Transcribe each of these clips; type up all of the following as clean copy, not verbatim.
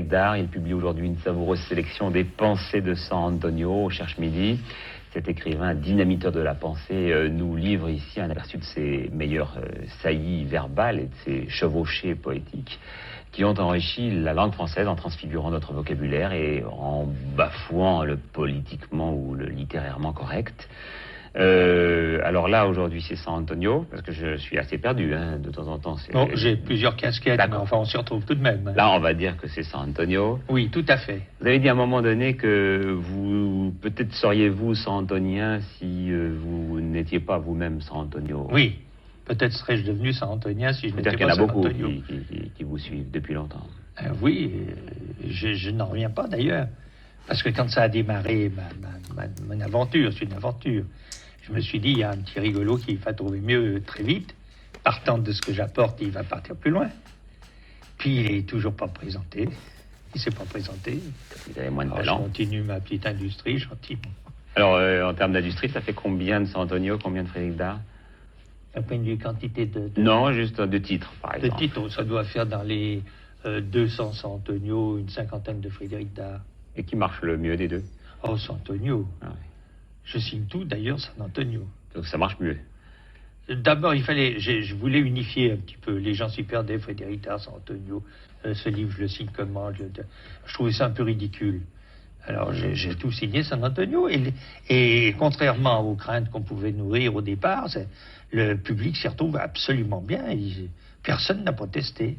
Dard. Il publie aujourd'hui une savoureuse sélection des pensées de San Antonio au Cherche-Midi. Cet écrivain dynamiteur de la pensée nous livre ici un aperçu de ses meilleures saillies verbales et de ses chevauchées poétiques qui ont enrichi la langue française en transfigurant notre vocabulaire et en bafouant le politiquement ou le littérairement correct. Alors là, aujourd'hui, c'est San Antonio, parce que je suis assez perdu, de temps en temps. Bon, j'ai plusieurs casquettes, mais enfin, on s'y retrouve tout de même. Là, on va dire que c'est San Antonio. Oui, tout à fait. Vous avez dit à un moment donné que vous, peut-être seriez-vous San Antonien si vous n'étiez pas vous-même San Antonio. Oui, peut-être serais-je devenu San Antonien si je n'étais Peut-être pas qu'il y en a San beaucoup Antonio. qui vous suivent depuis longtemps. Oui, je n'en reviens pas d'ailleurs. Parce que quand ça a démarré, mon aventure, c'est une aventure, je me suis dit, il y a un petit rigolo qui va trouver mieux très vite. Partant de ce que j'apporte, il va partir plus loin. Puis il est toujours pas présenté. Il ne s'est pas présenté. Vous avez moins de Alors, talent. je continue ma petite industrie, gentiment. Alors, en termes d'industrie, ça fait combien de San Antonio, combien de Frédéric Dard? Un point de vue quantité de Non, juste de titres, par de exemple. titres, ça doit faire dans les 200 San Antonio, une cinquantaine de Frédéric Dard. Et qui marche le mieux des deux? Oh, San Antonio. Ah oui. Je signe tout, d'ailleurs, San Antonio. Donc ça marche mieux. D'abord, je voulais unifier un petit peu. Les gens s'y perdaient, Frédéric Dard, San Antonio. Ce livre, je le signe comment? Je trouvais ça un peu ridicule. Alors, j'ai tout signé San Antonio. Et contrairement aux craintes qu'on pouvait nourrir au départ, le public s'y retrouve absolument bien. Personne n'a protesté.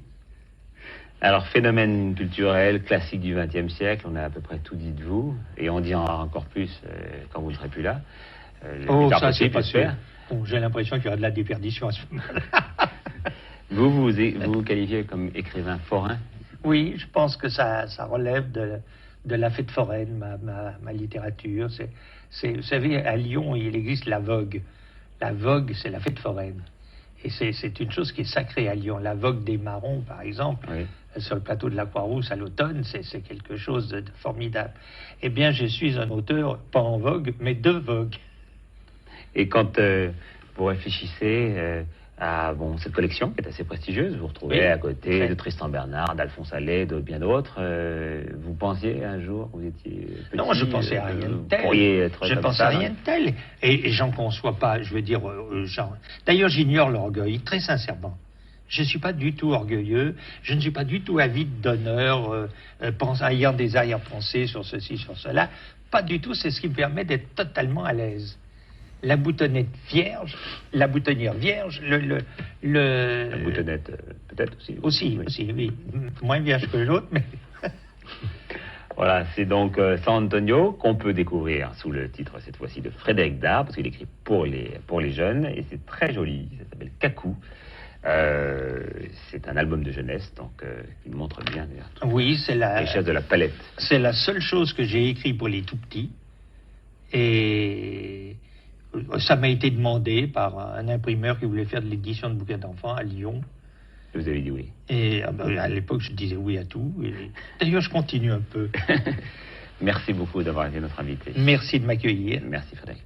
Alors, phénomène culturel classique du XXe siècle, on a à peu près tout dit de vous, et on dit encore plus quand vous ne serez plus là. Ça, c'est pas sûr. Bon, j'ai l'impression qu'il y aura de la déperdition à ce moment-là. Vous vous qualifiez comme écrivain forain? Oui, je pense que ça relève de la fête foraine, ma littérature. Vous savez, à Lyon, il existe la vogue. La vogue, c'est la fête foraine. Et c'est une chose qui est sacrée à Lyon. La vogue des marrons, par exemple, oui, sur le plateau de la Croix-Rousse à l'automne, c'est quelque chose de formidable. Eh bien, je suis un auteur, pas en vogue, mais de vogue. Et quand vous réfléchissez à cette collection, qui est assez prestigieuse, vous retrouvez à côté de Tristan Bernard, d'Alphonse Allais, de bien d'autres, vous pensiez un jour, vous étiez petit, non, je pensais à rien de tel. Je pensais à rien de tel. Et j'en conçois pas, je veux dire, D'ailleurs, j'ignore l'orgueil, très sincèrement. Je ne suis pas du tout orgueilleux, je ne suis pas du tout avide d'honneur, ayant des arrière-pensées sur ceci, sur cela. Pas du tout, c'est ce qui me permet d'être totalement à l'aise. La boutonnette vierge, la boutonnière vierge, La boutonnette, peut-être aussi. Aussi, oui. Moins vierge que l'autre, mais... Voilà, c'est donc San Antonio qu'on peut découvrir sous le titre, cette fois-ci, de Frédéric Dard, parce qu'il écrit pour les jeunes, et c'est très joli, ça s'appelle Cacou. C'est un album de jeunesse, donc qui montre bien oui, c'est la richesse de la palette. C'est la seule chose que j'ai écrit pour les tout petits, et ça m'a été demandé par un imprimeur qui voulait faire de l'édition de bouquins d'enfants à Lyon. Vous avez dit oui. Et à l'époque, je disais oui à tout. D'ailleurs, je continue un peu. Merci beaucoup d'avoir été notre invité. Merci de m'accueillir. Merci Frédéric.